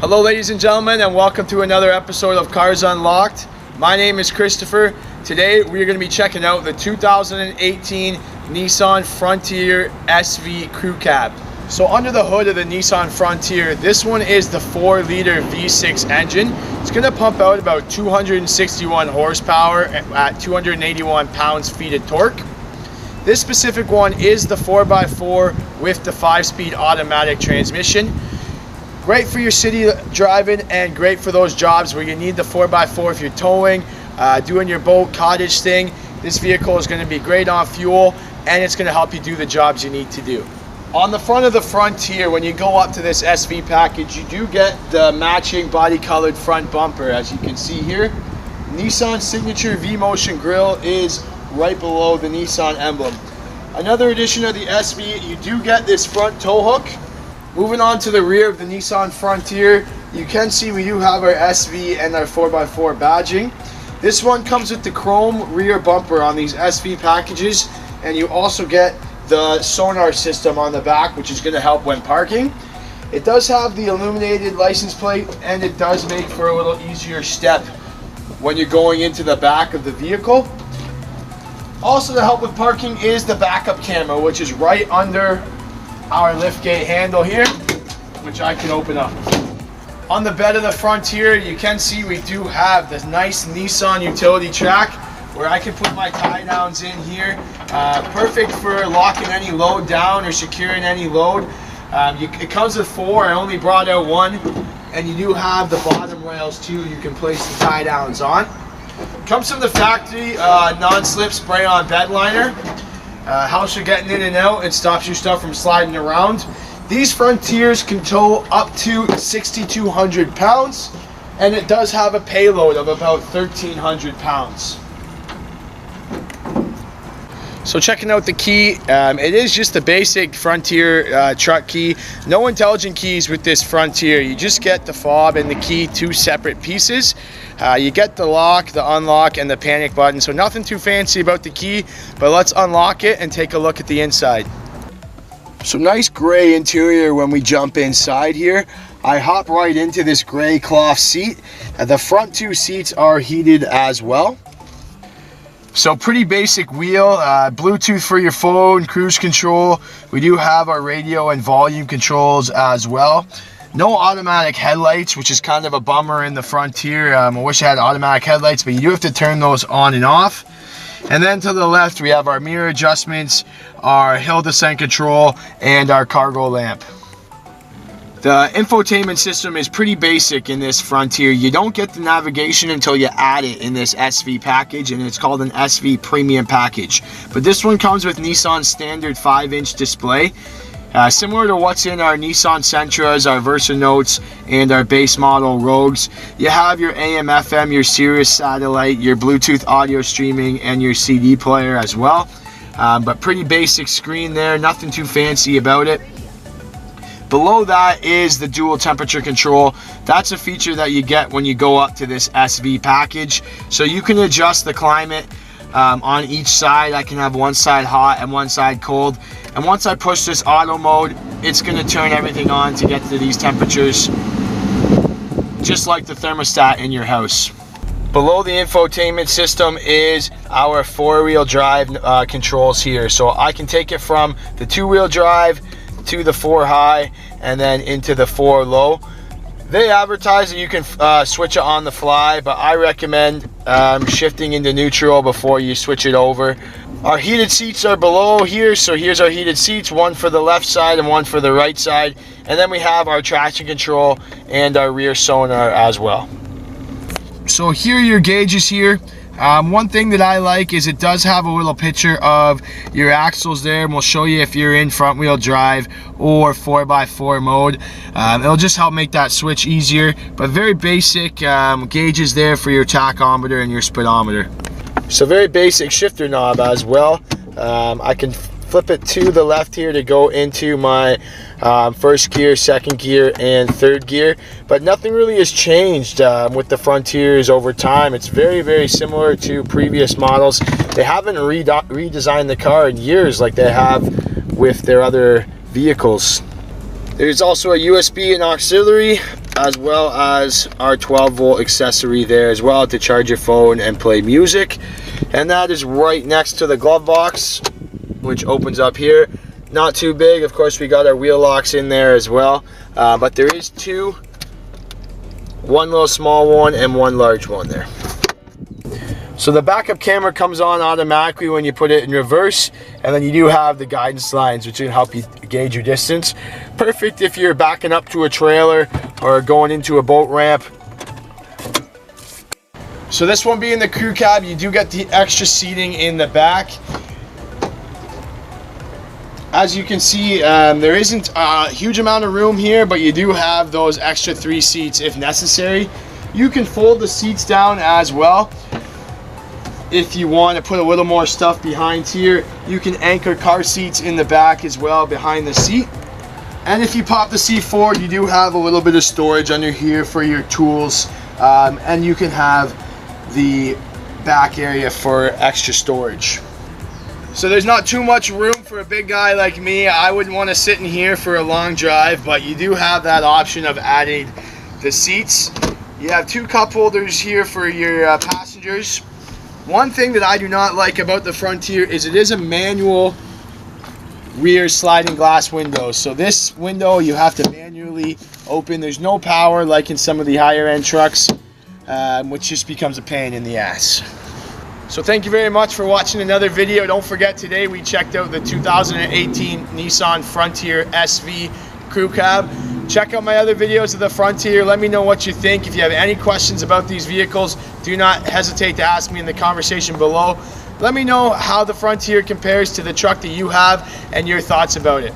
Hello ladies and gentlemen, and welcome to another episode of Cars Unlocked. My name is Christopher. Today we are going to be checking out the 2018 Nissan Frontier SV Crew Cab. So under the hood of the Nissan Frontier, this one is the 4-liter V6 engine. It's going to pump out about 261 horsepower at 281 pounds-feet of torque. This specific one is the 4x4 with the 5-speed automatic transmission. Great for your city driving and great for those jobs where you need the 4x4 if you're towing, doing your boat, cottage thing. This vehicle is going to be great on fuel and it's going to help you do the jobs you need to do. On the front of the Frontier, when you go up to this SV package, you do get the matching body colored front bumper, as you can see here. Nissan signature V-Motion grille is right below the Nissan emblem. Another addition of the SV, you do get this front tow hook. Moving on to the rear of the Nissan Frontier, you can see we do have our SV and our 4x4 badging. This one comes with the chrome rear bumper on these SV packages, and you also get the Sonar system on the back, which is going to help when parking. It does have the illuminated license plate, and it does make for a little easier step when you're going into the back of the vehicle. Also to help with parking is the backup camera, which is right under our liftgate handle here, which I can open up. On the bed of the Frontier, you can see we do have this nice Nissan Utili-track where I can put my tie downs in here. Perfect for locking any load down or securing any load. It comes with 4, I only brought out 1, and you do have the bottom rails too you can place the tie downs on. Comes from the factory non-slip spray-on bedliner. Helps you getting in and out and stops your stuff from sliding around. These Frontiers can tow up to 6,200 pounds, and it does have a payload of about 1,300 pounds. So checking out the key, it is just the basic Frontier truck key. No intelligent keys with this Frontier. You just get the fob and the key, 2 separate pieces. You get the lock, the unlock, and the panic button. So nothing too fancy about the key, but let's unlock it and take a look at the inside. So nice gray interior when we jump inside here. I hop right into this gray cloth seat. The front 2 seats are heated as well. So pretty basic wheel, Bluetooth for your phone, cruise control. We do have our radio and volume controls as well. No automatic headlights, which is kind of a bummer in the Frontier. I wish I had automatic headlights, but you do have to turn those on and off. And then to the left, we have our mirror adjustments, our hill descent control, and our cargo lamp. The infotainment system is pretty basic in this Frontier. You don't get the navigation until you add it in this SV package, and it's called an SV Premium package. But this one comes with Nissan's standard 5-inch display. Similar to what's in our Nissan Sentras, our Versa Notes, and our base model Rogues. You have your AM, FM, your Sirius satellite, your Bluetooth audio streaming, and your CD player as well. But pretty basic screen there, nothing too fancy about it. Below that is the dual temperature control. That's a feature that you get when you go up to this SV package. So you can adjust the climate on each side. I can have one side hot and one side cold. And once I push this auto mode, it's going to turn everything on to get to these temperatures, just like the thermostat in your house. Below the infotainment system is our 4-wheel drive controls here. So I can take it from the 2-wheel drive to the 4 high and then into the 4 low. They advertise that you can switch it on the fly, but I recommend shifting into neutral before you switch it over. Our heated seats are below here, so here's our heated seats, one for the left side and one for the right side. And then we have our traction control and our rear sonar as well. So here are your gauges here. One thing that I like is it does have a little picture of your axles there, and we'll show you if you're in front wheel drive or 4x4 mode. It'll just help make that switch easier, but very basic gauges there for your tachometer and your speedometer. So very basic shifter knob as well. I can flip it to the left here to go into my first gear, second gear, and third gear, but nothing really has changed with the Frontiers over time. It's very, very similar to previous models. They haven't redesigned the car in years like they have with their other vehicles. There's also a USB and auxiliary as well as our 12-volt accessory there as well to charge your phone and play music. And that is right next to the glove box, which opens up here. Not too big. Of course, we got our wheel locks in there as well, but there is two, one little small one and one large one there. So the backup camera comes on automatically when you put it in reverse, and then you do have the guidance lines which can help you gauge your distance. Perfect if you're backing up to a trailer or going into a boat ramp. So this one being the crew cab, you do get the extra seating in the back. As you can see, there isn't a huge amount of room here, but you do have those extra 3 seats if necessary. You can fold the seats down as well. If you want to put a little more stuff behind here, you can anchor car seats in the back as well behind the seat. And if you pop the seat forward, you do have a little bit of storage under here for your tools, and you can have the back area for extra storage. So there's not too much room for a big guy like me. I wouldn't want to sit in here for a long drive, but you do have that option of adding the seats. You have 2 cup holders here for your passengers. One thing that I do not like about the Frontier is it is a manual rear sliding glass window. So this window you have to manually open. There's no power like in some of the higher end trucks, which just becomes a pain in the ass. So thank you very much for watching another video. Don't forget, today we checked out the 2018 Nissan Frontier SV Crew Cab. Check out my other videos of the Frontier. Let me know what you think. If you have any questions about these vehicles, do not hesitate to ask me in the conversation below. Let me know how the Frontier compares to the truck that you have and your thoughts about it.